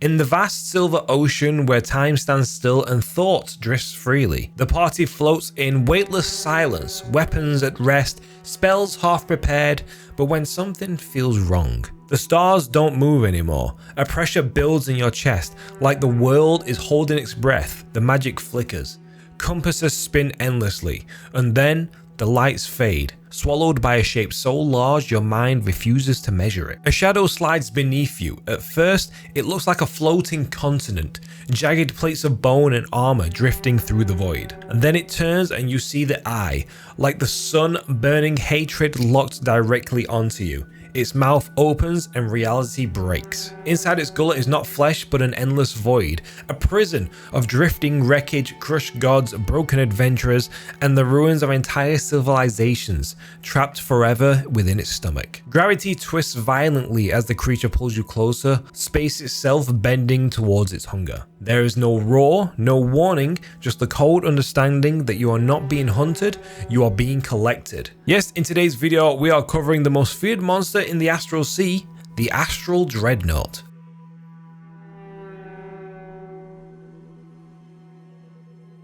In the vast silver ocean where time stands still and thought drifts freely, the party floats in weightless silence, weapons at rest, spells half prepared, but when something feels wrong. The stars don't move anymore. A pressure builds in your chest, like the world is holding its breath. The magic flickers. Compasses spin endlessly, and then the lights fade, swallowed by a shape so large your mind refuses to measure it. A shadow slides beneath you. At first, it looks like a floating continent, jagged plates of bone and armor drifting through the void. And then it turns and you see the eye, like the sun burning hatred locked directly onto you. Its mouth opens and reality breaks. Inside its gullet is not flesh but an endless void, a prison of drifting wreckage, crushed gods, broken adventurers, and the ruins of entire civilizations, trapped forever within its stomach. Gravity twists violently as the creature pulls you closer, space itself bending towards its hunger. There is no roar, no warning, just the cold understanding that you are not being hunted, you are being collected. Yes, in today's video, we are covering the most feared monster in the Astral Sea, the Astral Dreadnought.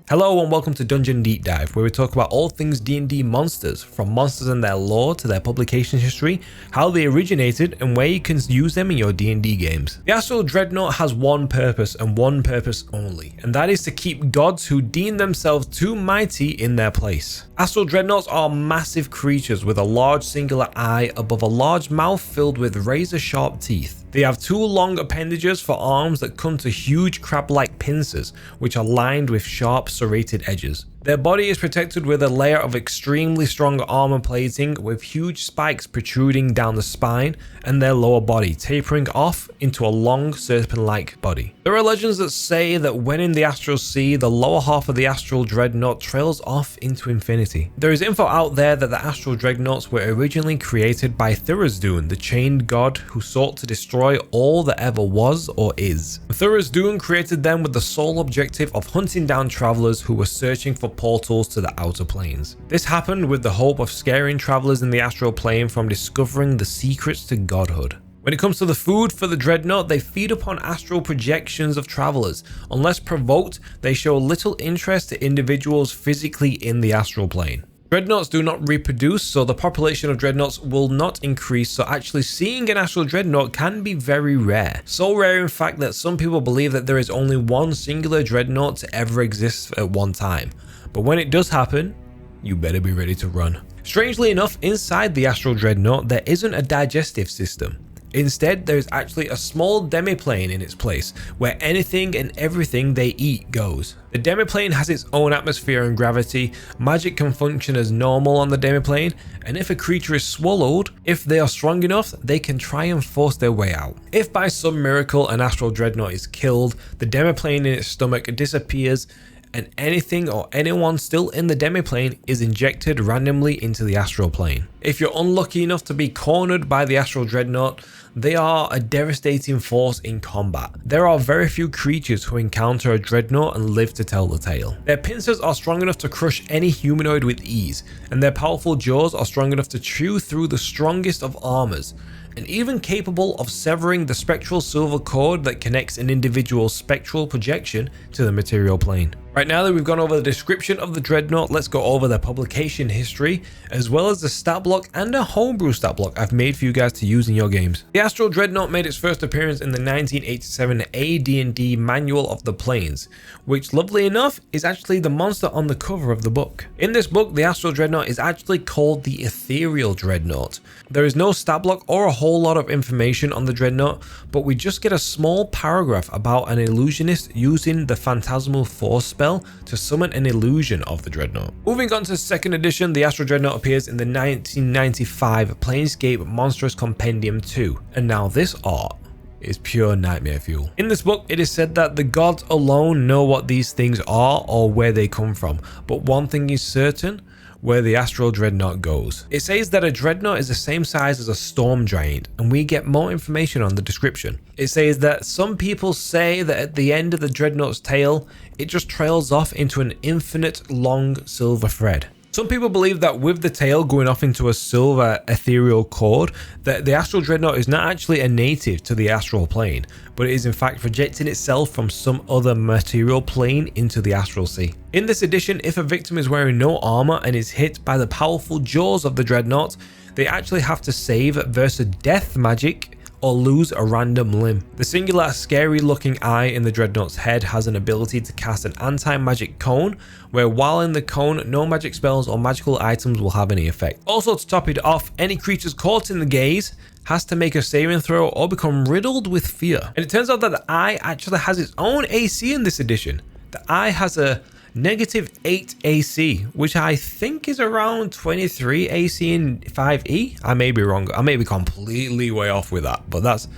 Hello and welcome to Dungeon Deep Dive, where we talk about all things D&D monsters, from monsters and their lore to their publication history, how they originated, and where you can use them in your D&D games. The Astral Dreadnought has one purpose and one purpose only, and that is to keep gods who deem themselves too mighty in their place. Astral Dreadnoughts are massive creatures with a large singular eye above a large mouth filled with razor-sharp teeth. They have two long appendages for arms that come to huge crab-like pincers, which are lined with sharp serrated edges. Their body is protected with a layer of extremely strong armor plating with huge spikes protruding down the spine and their lower body tapering off into a long serpent-like body. There are legends that say that when in the Astral Sea, the lower half of the Astral Dreadnought trails off into infinity. There is info out there that the Astral Dreadnoughts were originally created by Thurasdune, the chained god who sought to destroy all that ever was or is. Thurasdune created them with the sole objective of hunting down travelers who were searching for portals to the outer planes. This happened with the hope of scaring travelers in the astral plane from discovering the secrets to godhood. When it comes to the food for the Dreadnought, they feed upon astral projections of travelers. Unless provoked, they show little interest to individuals physically in the astral plane. Dreadnoughts do not reproduce, so the population of Dreadnoughts will not increase, so actually seeing an Astral Dreadnought can be very rare. So rare in fact that some people believe that there is only one singular Dreadnought to ever exist at one time. But when it does happen, you better be ready to run. Strangely enough, inside the Astral Dreadnought, there isn't a digestive system. Instead, there is actually a small demiplane in its place, where anything and everything they eat goes. The demiplane has its own atmosphere and gravity, magic can function as normal on the demiplane, and if a creature is swallowed, if they are strong enough, they can try and force their way out. If by some miracle an Astral Dreadnought is killed, the demiplane in its stomach disappears, and anything or anyone still in the demiplane is injected randomly into the astral plane. If you're unlucky enough to be cornered by the Astral Dreadnought, they are a devastating force in combat. There are very few creatures who encounter a Dreadnought and live to tell the tale. Their pincers are strong enough to crush any humanoid with ease, and their powerful jaws are strong enough to chew through the strongest of armors, and even capable of severing the spectral silver cord that connects an individual's spectral projection to the material plane. Right now that we've gone over the description of the Dreadnought, let's go over their publication history, as well as the stat block and a homebrew stat block I've made for you guys to use in your games. The Astral Dreadnought made its first appearance in the 1987 AD&D Manual of the Planes, which lovely enough is actually the monster on the cover of the book. In this book, the Astral Dreadnought is actually called the Ethereal Dreadnought. There is no stat block or a whole lot of information on the Dreadnought, but we just get a small paragraph about an illusionist using the Phantasmal Force spell to summon an illusion of the Dreadnought. Moving on to 2nd edition, the Astral Dreadnought appears in the 1995 Planescape Monstrous Compendium 2, and now this art is pure nightmare fuel. In this book, it is said that the gods alone know what these things are or where they come from, but one thing is certain: where the Astral Dreadnought goes. It says that a Dreadnought is the same size as a storm giant, and we get more information on the description. It says that some people say that at the end of the Dreadnought's tail, it just trails off into an infinite long silver thread. Some people believe that with the tail going off into a silver ethereal cord, that the Astral Dreadnought is not actually a native to the astral plane, but it is in fact projecting itself from some other material plane into the astral sea. In this edition, if a victim is wearing no armor and is hit by the powerful jaws of the Dreadnought, they actually have to save versus death magic or lose a random limb. The singular scary looking eye in the Dreadnought's head has an ability to cast an anti-magic cone, where while in the cone, no magic spells or magical items will have any effect. Also, to top it off, any creatures caught in the gaze has to make a saving throw or become riddled with fear. And it turns out that the eye actually has its own AC in this edition. The eye has a -8 AC, which I think is around 23 AC in 5e. I may be wrong. I may be completely way off with that, but that's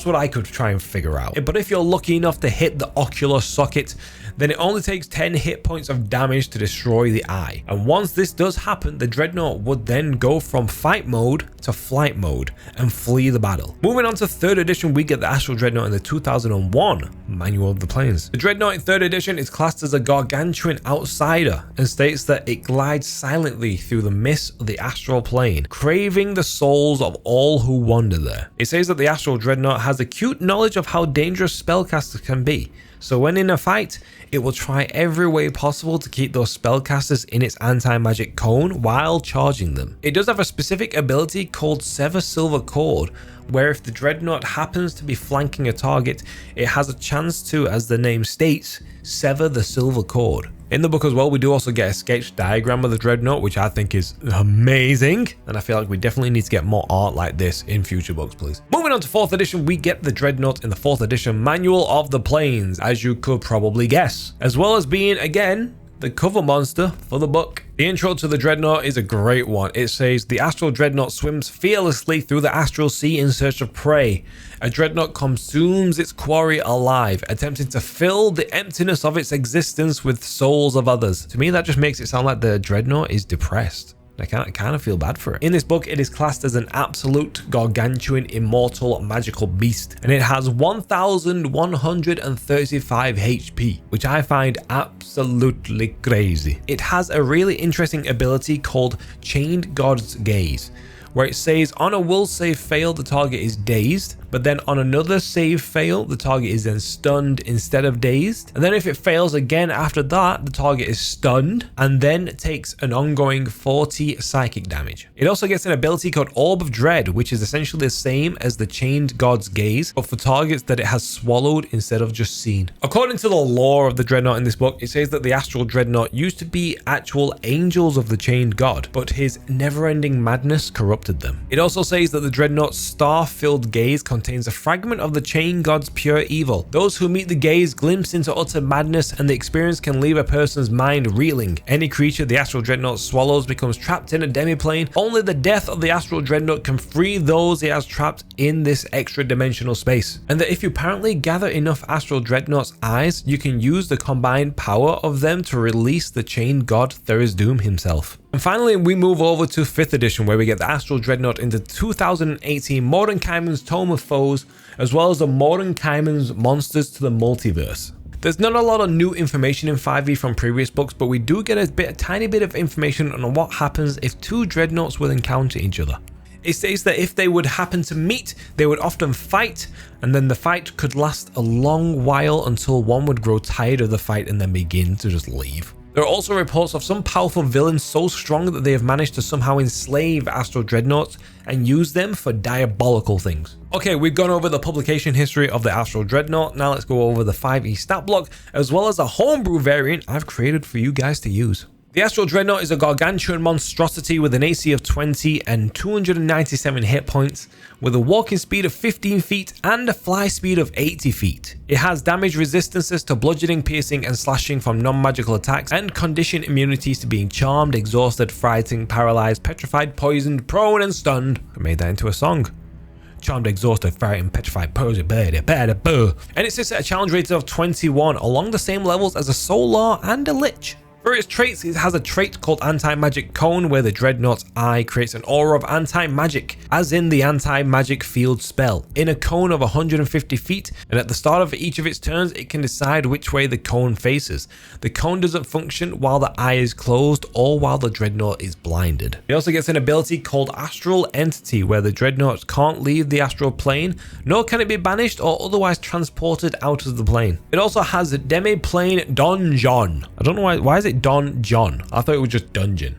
what I could try and figure out. But if you're lucky enough to hit the ocular socket, then it only takes 10 hit points of damage to destroy the eye. And once this does happen, the Dreadnought would then go from fight mode to flight mode and flee the battle. Moving on to 3rd edition, we get the Astral Dreadnought in the 2001 Manual of the Planes. The Dreadnought in 3rd edition is classed as a gargantuan outsider and states that it glides silently through the mist of the astral plane, craving the souls of all who wander there. It says that the Astral Dreadnought has acute knowledge of how dangerous spellcasters can be, so when in a fight, it will try every way possible to keep those spellcasters in its anti-magic cone while charging them. It does have a specific ability called Sever Silver Cord, where if the Dreadnought happens to be flanking a target, it has a chance to, as the name states, sever the silver cord. In the book as well, we do also get a sketch diagram of the Dreadnought, which I think is amazing, and I feel like we definitely need to get more art like this in future books, please. Moving on to 4th edition, we get the Dreadnought in the 4th edition Manual of the Planes, as you could probably guess, as well as being, again, the cover monster for the book. The intro to the Dreadnought is a great one. It says, the Astral Dreadnought swims fearlessly through the astral sea in search of prey. A Dreadnought consumes its quarry alive, attempting to fill the emptiness of its existence with souls of others. To me, that just makes it sound like the Dreadnought is depressed. I kind of feel bad for it. In this book, it is classed as an absolute gargantuan immortal magical beast, and it has 1135 HP, which I find absolutely crazy. It has a really interesting ability called Chained God's Gaze, where it says on a will save fail, the target is dazed, but then on another save fail, the target is then stunned instead of dazed. And then if it fails again after that, the target is stunned and then takes an ongoing 40 psychic damage. It also gets an ability called Orb of Dread, which is essentially the same as the Chained God's Gaze, but for targets that it has swallowed instead of just seen. According to the lore of the Dreadnought in this book, it says that the Astral Dreadnought used to be actual angels of the Chained God, but his never-ending madness corrupted them. It also says that the Dreadnought's star-filled gaze contains a fragment of the Chained God's pure evil. Those who meet the gaze glimpse into utter madness, and the experience can leave a person's mind reeling. Any creature the Astral Dreadnought swallows becomes trapped in a demiplane. Only the death of the Astral Dreadnought can free those it has trapped in this extra dimensional space. And that if you apparently gather enough Astral Dreadnought's eyes, you can use the combined power of them to release the Chained God Tharizdun himself. And finally, we move over to 5th edition, where we get the Astral Dreadnought into 2018 Mordenkainen's Tome of Foes, as well as the Mordenkainen's Monsters to the Multiverse. There's not a lot of new information in 5e from previous books, but we do get a tiny bit of information on what happens if two Dreadnoughts will encounter each other. It states that if they would happen to meet, they would often fight, and then the fight could last a long while until one would grow tired of the fight and then begin to just leave. There are also reports of some powerful villains so strong that they have managed to somehow enslave Astral Dreadnoughts and use them for diabolical things. Okay, we've gone over the publication history of the Astral Dreadnought. Now let's go over the 5e stat block, as well as a homebrew variant I've created for you guys to use. The Astral Dreadnought is a gargantuan monstrosity with an AC of 20 and 297 hit points, with a walking speed of 15 feet and a fly speed of 80 feet. It has damage resistances to bludgeoning, piercing, and slashing from non-magical attacks, and condition immunities to being charmed, exhausted, frightened, paralyzed, petrified, poisoned, prone, and stunned. I made that into a song. Charmed, exhausted, frightened, petrified, poisoned, and it sits at a challenge rating of 21, along the same levels as a Solar and a Lich. For its traits, it has a trait called Anti-Magic Cone, where the Dreadnought's eye creates an aura of anti-magic, as in the anti-magic field spell, in a cone of 150 feet, and at the start of each of its turns, it can decide which way the cone faces. The cone doesn't function while the eye is closed or while the Dreadnought is blinded. It also gets an ability called Astral Entity, where the Dreadnought can't leave the astral plane, nor can it be banished or otherwise transported out of the plane. It also has a Demi-Plane Donjon. I don't know why is it Donjon? I thought it was just dungeon.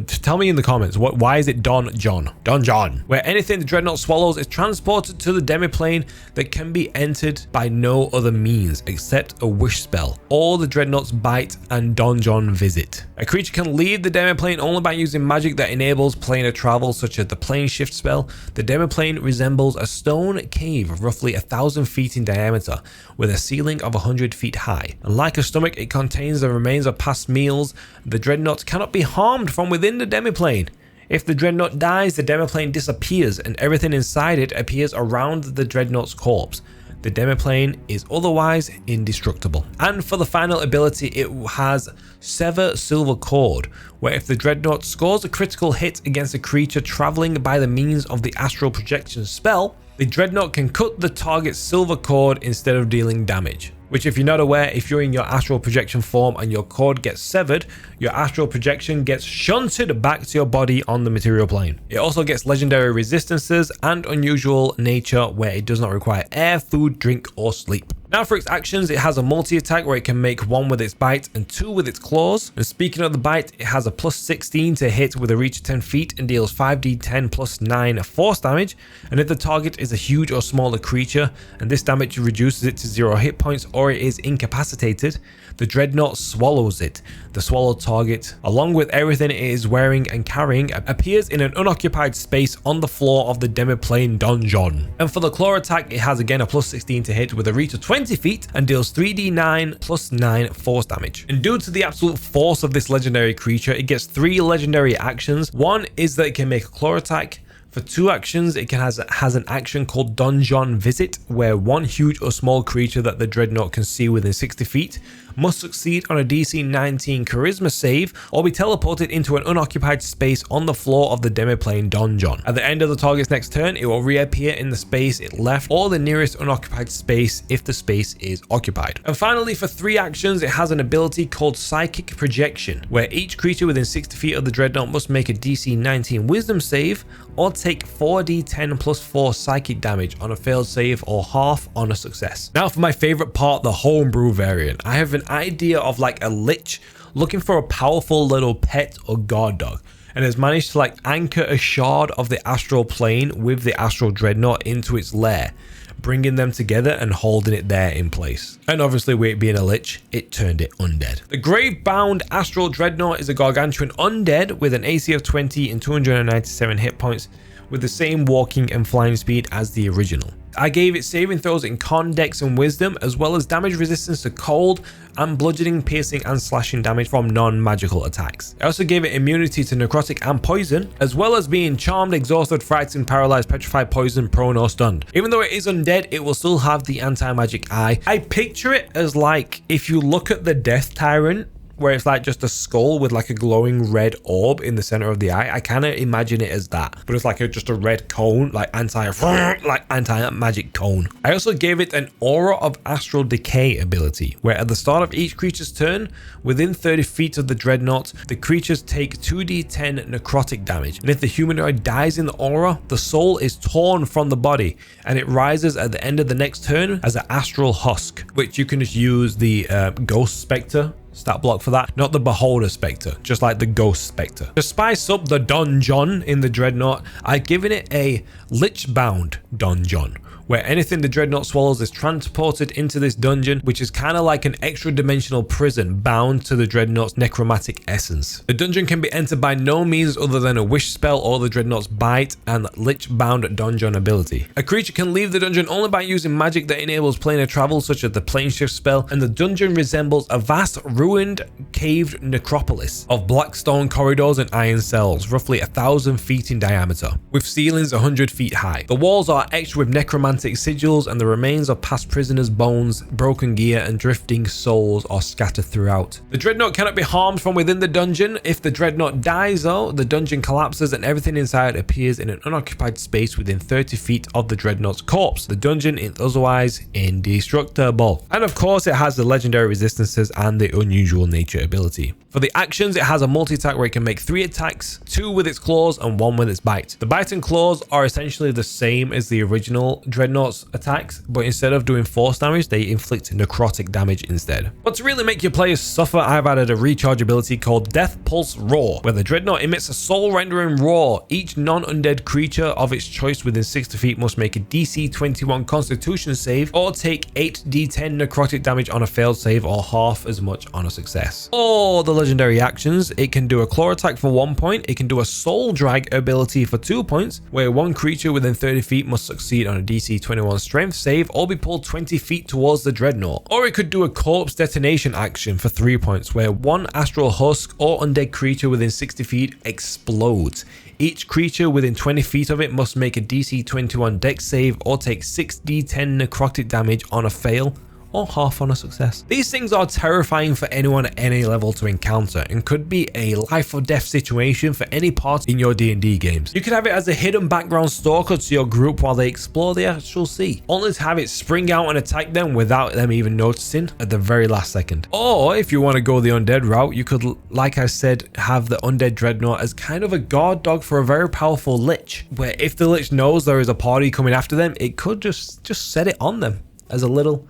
Tell me in the comments, why is it Donjon? Where anything the Dreadnought swallows is transported to the demi-plane that can be entered by no other means except a wish spell, or the Dreadnought's bite and Donjon visit. A creature can leave the demi-plane only by using magic that enables planar travel, such as the plane shift spell. The demi-plane resembles a stone cave of roughly 1,000 feet in diameter, with a ceiling of 100 feet high. And like a stomach, it contains the remains of past meals. The Dreadnought cannot be harmed from within the demiplane. If the Dreadnought dies, the demiplane disappears and everything inside it appears around the Dreadnought's corpse. The demiplane is otherwise indestructible. And for the final ability, it has Sever Silver Cord, where if the Dreadnought scores a critical hit against a creature traveling by the means of the astral projection spell, the Dreadnought can cut the target's silver cord instead of dealing damage. Which, if you're not aware, if you're in your astral projection form and your cord gets severed, your astral projection gets shunted back to your body on the material plane. It also gets legendary resistances and unusual nature, where it does not require air, food, drink, or sleep. Now for its actions, it has a multi-attack where it can make 1 with its bite and 2 with its claws. And speaking of the bite, it has a plus 16 to hit with a reach of 10 feet and deals 5d10 plus 9 force damage. And if the target is a huge or smaller creature, and this damage reduces it to 0 hit points or it is incapacitated, the Dreadnought swallows it. The swallowed target, along with everything it is wearing and carrying, appears in an unoccupied space on the floor of the demi-plane donjon. And for the claw attack, it has again a plus 16 to hit with a reach of 20 feet and deals 3d9 plus 9 force damage. And due to the absolute force of this legendary creature, it gets 3 legendary actions. One is that it can make a claw attack. For 2 actions, it has an action called Donjon Visit, where 1 huge or small creature that the Dreadnought can see within 60 feet must succeed on a DC 19 Charisma save or be teleported into an unoccupied space on the floor of the demiplane donjon. At the end of the target's next turn, it will reappear in the space it left or the nearest unoccupied space if the space is occupied. And finally, for 3 actions, it has an ability called Psychic Projection, where each creature within 60 feet of the Dreadnought must make a DC 19 Wisdom save or take 4d10 plus 4 psychic damage on a failed save or half on a success. Now for my favorite part, the homebrew variant. I have an idea of like a lich looking for a powerful little pet or guard dog, and has managed to like anchor a shard of the astral plane with the Astral Dreadnought into its lair, bringing them together and holding it there in place. And obviously, with it being a lich, it turned it undead. The Grave-bound Astral Dreadnought is a gargantuan undead with an AC of 20 and 297 hit points, with the same walking and flying speed as the original. I gave it saving throws in con, dex, and wisdom, as well as damage resistance to cold and bludgeoning, piercing, and slashing damage from non-magical attacks. I also gave it immunity to necrotic and poison, as well as being charmed, exhausted, frightened, paralyzed, petrified, poisoned, prone, or stunned. Even though it is undead, it will still have the anti-magic eye. I picture it as like, if you look at the Death Tyrant, where it's like just a skull with like a glowing red orb in the center of the eye. I kind of imagine it as that, but it's like just a red cone, like anti-magic cone. I also gave it an Aura of Astral Decay ability, where at the start of each creature's turn, within 30 feet of the Dreadnought, the creatures take 2d10 necrotic damage. And if the humanoid dies in the aura, the soul is torn from the body, and it rises at the end of the next turn as an astral husk, which you can just use the Ghost Spectre stat block for that, not the Beholder Spectre, just like the Ghost Spectre. To spice up the donjon in the Dreadnought, I've given it a Lich-bound donjon, where anything the Dreadnought swallows is transported into this dungeon, which is kind of like an extra dimensional prison bound to the Dreadnought's necromantic essence. The dungeon can be entered by no means other than a wish spell or the Dreadnought's bite and Lich-bound donjon ability. A creature can leave the dungeon only by using magic that enables planar travel, such as the plane shift spell, and the dungeon resembles a vast ruined caved necropolis of black stone corridors and iron cells, roughly 1,000 feet in diameter, with ceilings 100 feet high. The walls are etched with necromantic necromantic sigils, and the remains of past prisoners' bones, broken gear, and drifting souls are scattered throughout. The Dreadnought cannot be harmed from within the dungeon. If the Dreadnought dies though, the dungeon collapses and everything inside appears in an unoccupied space within 30 feet of the Dreadnought's corpse. The dungeon is otherwise indestructible. And of course, it has the legendary resistances and the unusual nature ability. For the actions, it has a multi-attack where it can make 3 attacks, 2 with its claws and 1 with its bite. The bite and claws are essentially the same as the original Dreadnought's attacks, but instead of doing force damage, they inflict necrotic damage instead. But to really make your players suffer, I've added a recharge ability called Death Pulse Roar, where the Dreadnought emits a soul-rendering roar. Each non-undead creature of its choice within 60 feet must make a DC 21 Constitution save or take 8d10 necrotic damage on a failed save, or half as much on a success. Or the legendary actions, it can do a claw attack for 1 point, it can do a soul drag ability for 2 points, where one creature within 30 feet must succeed on a DC 21 strength save or be pulled 20 feet towards the Dreadnought. Or it could do a corpse detonation action for 3 points, where one astral husk or undead creature within 60 feet explodes. Each creature within 20 feet of it must make a DC 21 dex save or take 6d10 necrotic damage on a fail, or half on a success. These things are terrifying for anyone at any level to encounter and could be a life or death situation for any part in your D&D games. You could have it as a hidden background stalker to your group while they explore the astral sea, only to have it spring out and attack them without them even noticing at the very last second. Or if you want to go the undead route, you could, like I said, have the undead Dreadnought as kind of a guard dog for a very powerful lich, where if the lich knows there is a party coming after them, it could just set it on them as a little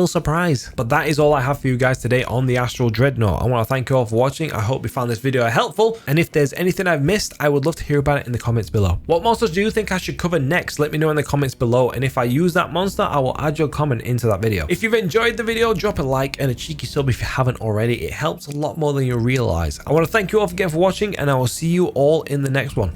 surprise. But that is all I have for you guys today on the Astral Dreadnought. I want to thank you all for watching. I hope you found this video helpful, and if there's anything I've missed, I would love to hear about it in the comments below. What monsters do you think I should cover next? Let me know in the comments below, and if I use that monster, I will add your comment into that video. If you've enjoyed the video, drop a like and a cheeky sub if you haven't already. It helps a lot more than you realize. I want to thank you all again for watching, and I will see you all in the next one.